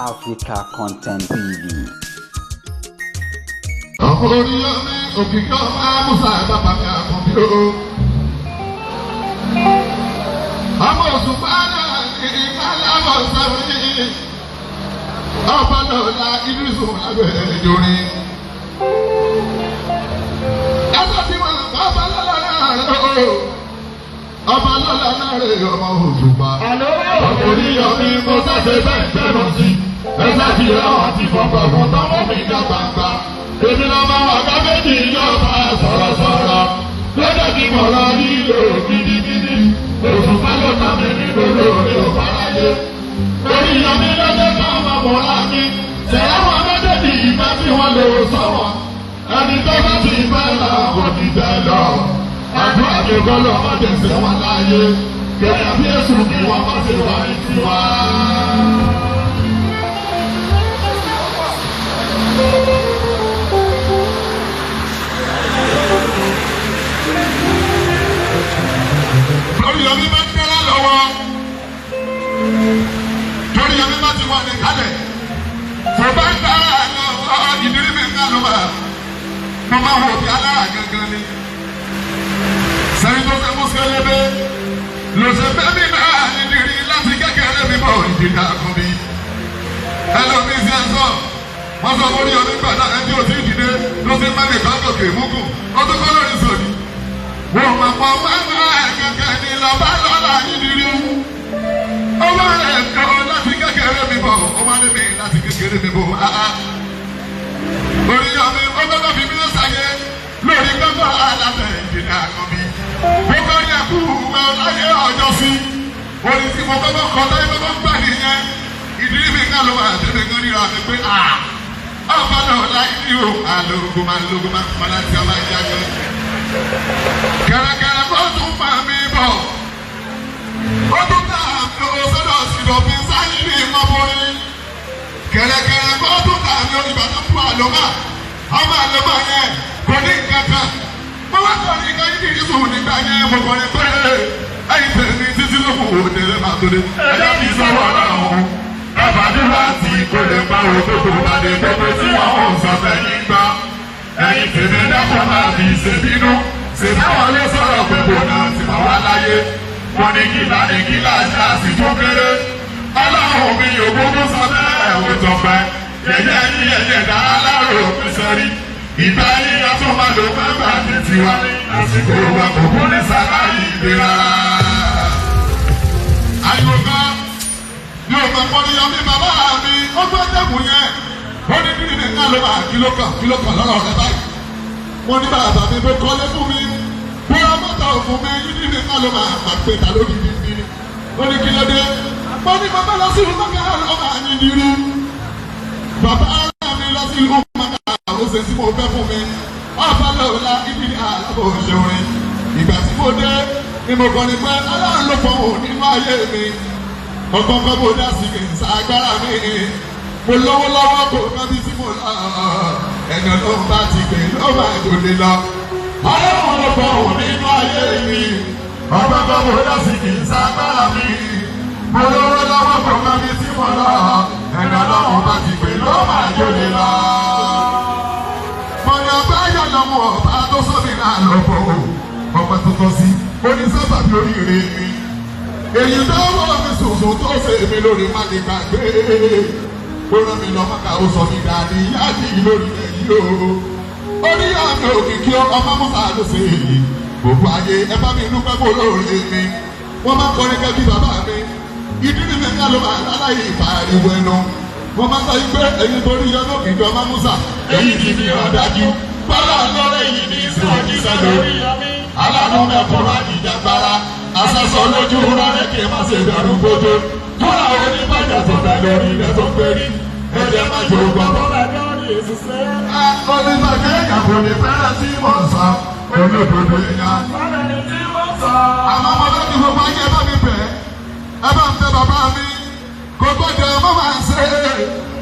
Africa Content TV. Ọba lọ́la náà rè ọmọ òṣùpá. Oríyọmí mo sáṣe bẹ́ẹ̀ tẹ́lọ sí. Ẹ̀sẹ̀ ti rẹ̀ wọ́n ti fọkọ̀ fún tọ́wọ́ mi dá gbangba. Èmi lọ máa wà ká méjì yóò bá sọ̀rọ̀sọ̀rọ̀. Lọ́jọ́ tí mo lọ nílò gidigidi. Òṣùpá ló ta mi ní gbogbo orí òfàlàyé. Oríyọmí lọ́jọ́ náà máa mọ̀ láàmì. Ṣẹ̀yà wọn méjèèjì ìfẹ́ tí wọ́n lò sọ̀wọ́. Ẹni tó bá ti fẹ́ lọ kò ti tẹ́ lọ. Àdúrà tó gbọ́dọ̀ má tẹ̀sẹ̀ wọn láàyè. Kẹ̀yà bí èsù kí wọ́n má ṣe wá ní tiwa. Oríyọmí máa ń tẹ́lá lọ́wọ́. Oríyọmí máa ti wọ́n ní kálẹ̀. Tó bá ń tẹ́lá lọ́wọ́ ìdílé mi ń ká ló máa. Mo máa wò bí alára gangan ni. Sẹ́yìn tó fẹ́ mú sẹ́lẹ̀bẹ̀ ló ṣe fẹ́ mi náà nídìrí láti kékeré mi bọ̀ ìdílé àkọ́bí. Ẹlòmí sí ẹ̀sọ́, wọ́n sọ fún Oríyọmí gbàdá ẹni tí ò sí ìdílé ló ṣe má lè bá gòkè múkù. Ó tún kọ́ lórí sòdì. Wọ́n máa pọ̀ máa kẹ̀kẹ́ ní lọ́ba lọ́la nídìrí. Ó wá rẹ̀ kọ́ láti kékeré mi bọ̀, ó wá lé mi láti kékeré mi bọ̀. Oríyọmí ó gbọ́dọ̀ fi mí lọ sáyé lórí gbọ́dọ̀ alábẹ̀ ìdílé àkọ́bí. Mo kọ́ yẹ kú láyé ọjọ́ sí. Orin tí mo kọ́kọ́ kọ́ táyé kọ́kọ́ gbà nìyẹn. Ìdílé mi ká ló wà tẹ́lẹ̀ kan níra mi pé ọba náà láyé ní o. Àlògùn máa láti ọba ìjáde. Kẹ̀rẹ̀kẹ̀rẹ̀ kó tún pa mí bọ̀. Ó tún tà mí sọ́dọ̀ sílọ̀ fi sáyé ní ìmọ̀bọ̀rin. Kẹ̀rẹ̀kẹ̀rẹ̀ kó tún tà mí Ìbàdàn fún àlọ́mà. Ọmọ àlọ́mà yẹn kò ní kankan. Mo wá sọ ní káyé ní ìsùn nígbà yẹn mo kọ́ ní pé ẹ̀yin tẹ̀lé ní títí ló kù ó tẹ̀lé máa tó dé. Ẹjọ́ mi sọ̀rọ̀ ọ̀hún. Ẹ̀fàdúrà tí kò lè pa òkú tó bá dé pépé tí wọ́n ń sọ fẹ́yìn gbọ́. Ẹ̀yin tẹ̀lé dákọ̀ máa fi ṣèbínú. Ṣèbáwọn ló sọ̀rọ̀ pé kò náà ti máa wá láyé. Wọ́n ní kí láàṣì tó kéré. Ọlọ́run mi yóò gbogbo sọ bẹ́ẹ̀ ò tọ̀pẹ́. Yẹ̀yẹ́ ní ẹ̀yẹ̀ dá alárò mi sẹ́rí. Ìgbà yìí a tún máa lò pẹ́pẹ́ àti tiwa. Àsìkò wa kò kún ní sàkáyì ìlera. Àyùká yóò máa pọ́n ní Oríyọmí bàbá mi. Ó gbọ́ dẹ́kun yẹn. Ó ní kíni nìkan ló máa kí ló kàn lọ́rọ̀ rẹ báyìí. Wọ́n ní bàbá mi bó kọ́lé fún mi. Bóyá mọ́tò fún mi kíni nìkan ló máa pè ta lórí bíbí. Ó ní kí ló dé. Mo ní bàbá lọ sí ìlú mọ́kà ọmọ àní nírú. Bàbá mi lọ sí ìlú mọ́kà àwọn ṣe tí mo fẹ́ fún mi. Ọba lọ́la ibi àlábò ṣòrin. Ìgbà tí mo dé ni mo kọ́ ni pé Ọlọ́run ló fọwọ́ nínú ayé mi. Ọgbọ́n kan mo dá sí kì í sa agbára mi. Mo lówó lọ́wọ́ kò kábí tí mo lọ. Ẹ̀nà ló ń bá ti gbé ló máa dòde lọ. Ọlọ́run ló fọwọ́ nínú ayé mi. Ọgbọ́n kan mo dá sí kì í sa agbára mi. Mo lówó lọ́wọ́ kò kábí tí mo lọ. Ẹ̀nà ló ń bá ti gbé ló máa dòde lọ. Mọ̀nà báyọ̀ lọ́mọ ọ̀bá tó sọ́mi náà lọ́pọ̀ ọ̀pẹ tuntun sí oníṣẹ́bà bí oríire mi. Èyí dáwọ́ mi sòsò tó ṣe mi lórí mádìgbà gbé. Ó rán mi lọ mọ́ka ó sọ mi dàdí yáàdì lórí èyí o. Orí àmì òkìkí ọmọ Musa ló ṣe èyí. Gbogbo ayé ẹ bá mi dúpẹ́ kó lóore mi. Wọ́n máa ń kọrin kẹ́bí bàbá mi. Ìdílé mi ká ló máa láláyé ìpariwo ẹnu. Wọ́n máa ń sọ pé ẹ̀yin torí yọ lókè jọ ọmọ Musa. Èyí ti fi hàn dájú. Bọ́lá lọ́rẹ́ yìí ní ìsìnkú sẹ́lẹ̀. Aláàánú mẹ́kọ̀ọ́ àdìjàgbara. Àṣàṣọ lójú rọ́lẹ́ kí n má ṣe bẹ̀rù gbójú. Kọ́lá oníbàjẹ́ tó bẹ̀ lórí ilẹ̀ tó gbérí. Ẹ̀jẹ̀ máa jò gbọ́dọ̀. Oníbàjẹ́ ìyàwó ni fẹ́rẹ̀ tí mò ń sọ. Olódodo èèyàn. Àmọ́ mo fẹ́ kí gbogbo ayé bá mi bẹ̀. Ẹ bá ń bẹ bàbá mi. Kò gbọ́dọ̀ ọmọ máa ń ṣe.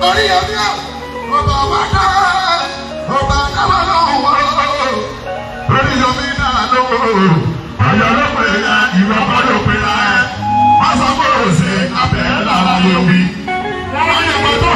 Oríyọmí ọ̀. Ọba wa dá. Ọba dáwọ́ lọ́wọ́ wọ́. Oríyọmí náà lọ́wọ́. Ayọ̀ ló pè é, ìwọ kọ́ ló pè é. Wọ́n sọ pé òsè abẹ́ lára lórí. Wọ́n yẹ kó tó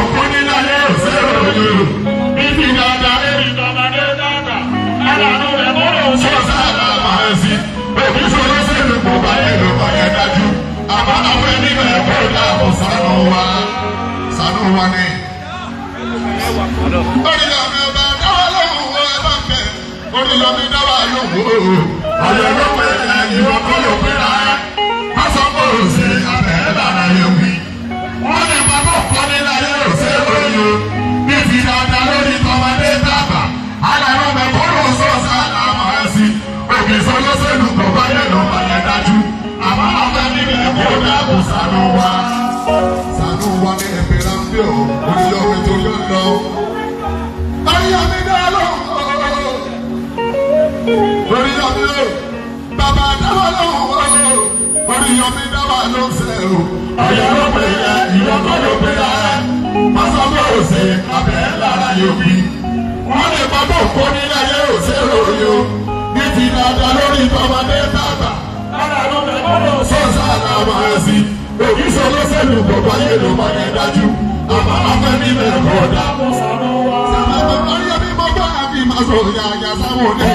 orí yọmí dáwà ló wò ó. Ọ̀yọ́ ló pé ìwọ kọ́ ló pé ra ẹ̀. Pásọ̀pọ̀ òsè abẹ́ lára yóò wí. Wọ́n lè máa bọ̀ kọ́ nílá yóò ṣe òye. Ní ti dáadáa lórí tọmọdé dàgbà. Alárò mẹ́kọ́rọ̀ sọ́ọ̀sì àlámà sí. Òkè sọlọ́sẹ̀lú kò bá yẹ lọ balẹ̀ dájú. Àmọ́ àwọn ẹni kò dáàbò sànú wa. Sànú wa ní ẹ̀fẹ̀ ráńdé o. Oníyọ̀wé tó yọ lọ. Oríyọ̀mí dá lóhùn. Oríyọ̀mí o. Bàbá dáwà lóhùn. Oríyọ̀mí dáwà ló ń sẹ́ o. Ọ̀yọ́ ló pè é, ìyọ́kọ́ ló pè é. Pásọ̀pọ̀ òsè abẹ́ lára yóò wí. Wọ́n lè máa bọ̀ kó nílẹ̀ yẹ́ òṣèré òyò. Ní ti dáadáa lórí tọmọdé dàgbà. Sọ́ọ̀sì àlàmà ẹ̀sìn. Òkì sọlọ́sẹ̀lú gbogbo ayé ló máa ń dájú. Àmọ́ afẹ́ nílẹ̀ kọ̀ọ̀dà. Sàmàbà Oríyọ̀mí mo bá àbí màá sọ ìyá àyà sáwọn olè.